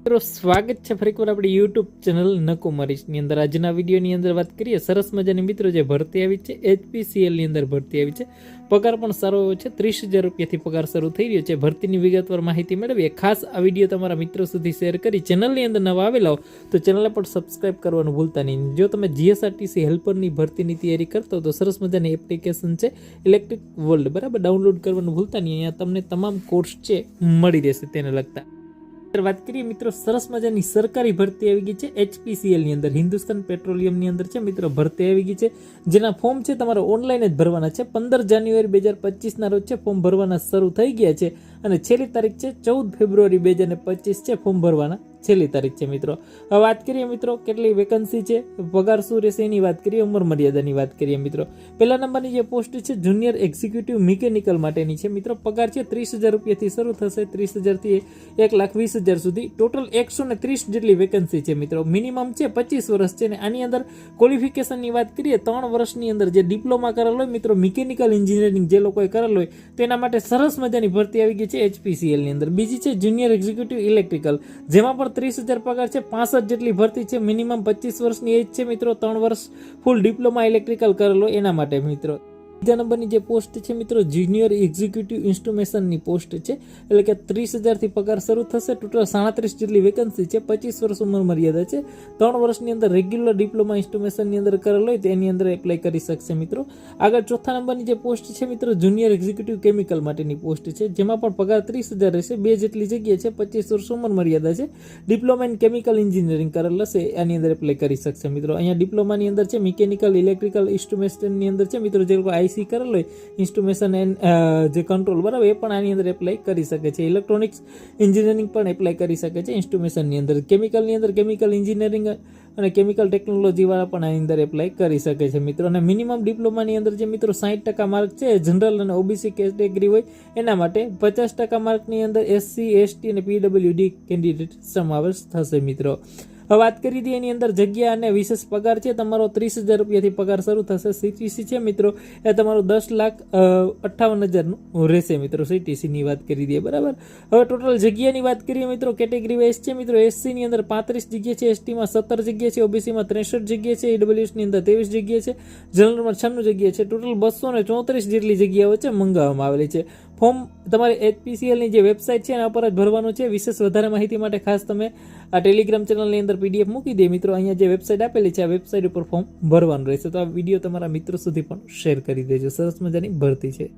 મિત્રો સ્વાગત છે ફરીકવાર આપણી યુટ્યુબ ચેનલ નકુમારીની અંદર। આજના વિડીયોની અંદર વાત કરીએ સરસ મજાની મિત્રો જે ભરતી આવી છે HPCL ની અંદર ભરતી આવી છે। પગાર પણ સારો એવો છે, 30,000 રૂપિયાથી પગાર શરૂ થઈ રહ્યો છે। ભરતીની વિગતવાર માહિતી મેળવીએ। ખાસ આ વિડીયો તમારા મિત્રો સુધી શેર કરી ચેનલની અંદર નવા આવેલા હો તો ચેનલને પણ સબસ્ક્રાઇબ કરવાનું ભૂલતા નહીં। જો તમે GSRTC હેલ્પરની ભરતીની તૈયારી કરતા હો તો સરસ મજાની એપ્લિકેશન છે ઇલેક્ટ્રિક વર્લ્ડ, બરાબર, ડાઉનલોડ કરવાનું ભૂલતા નહીં। અહીંયા તમને તમામ કોર્સ છે મળી રહેશે તેને લગતા। વાત કરીએ મિત્રો સરસ મજાની સરકારી ભરતી આવી ગઈ છે HPCL ની અંદર, હિન્દુસ્તાન પેટ્રોલિયમ ની અંદર છે મિત્રો ભરતી આવી ગઈ છે, જેના ફોર્મ છે તમારે ઓનલાઈન જ ભરવાના છે। 15 જાન્યુઆરી 2025 ના રોજ છે ફોર્મ ભરવાના શરૂ થઈ ગયા છે અને છેલ્લી તારીખ છે 14 ફેબ્રુઆરી 2025 છે ફોર્મ ભરવાના છેલ્લી તારીખ છે મિત્રો। હવે વાત કરીએ મિત્રો કેટલી વેકન્સી છે, પગાર શું રહેશે એની વાત કરીએ, ઉંમર મર્યાદાની વાત કરીએ મિત્રો। પહેલા નંબરની જે પોસ્ટ છે જુનિયર એક્ઝિક્યુટિવ મિકેનિકલ માટેની છે મિત્રો। પગાર છે 30,000 રૂપિયાથી શરૂ થશે, 30,000 થી 1,20,000 સુધી। ટોટલ 130 જેટલી વેકન્સી છે મિત્રો। મિનિમમ છે 25 વર્ષ છે ને આની અંદર ક્વોલિફિકેશનની વાત કરીએ 3 વર્ષની અંદર જે ડિપ્લોમા કરેલ હોય મિત્રો મિકેનિકલ એન્જિનિયરિંગ જે લોકોએ કરેલ હોય તેના માટે સરસ મજાની ભરતી આવી ગઈ છે HPCL ની અંદર। બીજી છે જુનિયર એક્ઝિક્યુટિવ ઇલેક્ટ્રિકલ, જેમાં પણ 30,000 પગાર છે, 65 જેટલી ભરતી છે, મિનિમમ 25 વર્ષની એજ છે મિત્રો, 3 વર્ષ ફૂલ ડિપ્લોમા ઇલેક્ટ્રિકલ કરેલો એના માટે મિત્રો। બીજા નંબરની જે પોસ્ટ છે મિત્રો જુનિયર એક્ઝિક્યુટિવ ઇન્સ્ટ્રુમેશનની પોસ્ટ છે, એટલે કે 30,000 થી પગાર શરૂ થશે। ટોટલ 37 જેટલી વેકન્સી છે, 25 વર્ષ ઉંમર મર્યાદા છે, 3 વર્ષની અંદર રેગ્યુલર ડિપ્લોમા ઇન્સ્ટ્રુમેશનની અંદર કરેલ હોય તો એની અંદર એપ્લાય કરી શકશે મિત્રો। આગળ ચોથા નંબરની જે પોસ્ટ છે મિત્રો જુનિયર એક્ઝિક્યુટિવ કેમિકલ માટેની પોસ્ટ છે, જેમાં પણ પગાર 30,000 રહેશે, 2 જેટલી જગ્યા છે, 25 વર્ષ ઉંમર મર્યાદા છે, ડિપ્લોમા ઇન કેમિકલ એન્જિનિયરિંગ કરેલ હશે એની અંદર એપ્લાય કરી શકશે મિત્રો। અહીંયા ડિપ્લોમાની અંદર છે મિકેનિકલ ઇલેક્ટ્રિકલ ઇન્સ્ટ્રુમેશનની અંદર છે મિત્રો જે લોકો IC કરેલ હોય ઇન્સ્ટ્રુમેશન એન્ડ જે કંટ્રોલ, બરાબર, એ પણ આની અંદર એપ્લાય કરી શકે છે। ઇલેક્ટ્રોનિક્સ એન્જિનિયરિંગ પણ એપ્લાય કરી શકે છે ઇન્સ્ટ્રુમેશનની અંદર। કેમિકલની અંદર કેમિકલ એન્જિનિયરિંગ અને કેમિકલ ટેકનોલોજી વાળા પણ આની અંદર એપ્લાય કરી શકે છે મિત્રો। અને મિનિમમ ડિપ્લોમાની અંદર જે મિત્રો 60% માર્ક છે જનરલ અને OBC કેટેગરી હોય એના માટે, 50% માર્કની અંદર SC ST અને PWD કેન્ડિડેટ સમાવેશ થશે મિત્રો। હવે વાત કરી દઈએ એની અંદર જગ્યા અને વિશેષ પગાર છે તમારો 30,000 રૂપિયાથી પગાર શરૂ થશે। CTC છે મિત્રો એ તમારો 10,58,000 રહેશે મિત્રો। CTC ની વાત કરી દઈએ, બરાબર। હવે ટોટલ જગ્યાની વાત કરીએ મિત્રો કેટેગરી વાઇઝ છે મિત્રો SC ની અંદર 35 જગ્યા છે, ST માં 17 જગ્યા છે, OBC માં 63 જગ્યા છે, EWS ની અંદર 23 જગ્યા છે, જનરલમાં 96 જગ્યા છે। ટોટલ 234 જેટલી જગ્યાઓ છે મંગાવવામાં આવેલી છે। ફોર્મ તમારે HPCL ની જે વેબસાઇટ છે એના પર જ ભરવાનું છે। વિશેષ વધારે માહિતી માટે ખાસ તમે આ ટેલિગ્રામ ચેનલની અંદર PDF મૂકી દે મિત્રો। અહીંયા જે વેબસાઇટ આપેલી છે આ વેબસાઇટ ઉપર ફોર્મ ભરવાનું રહેશે। તો આ વિડીયો તમારા મિત્રો સુધી પણ શેર કરી દેજો, સરસ મજાની ભરતી છે।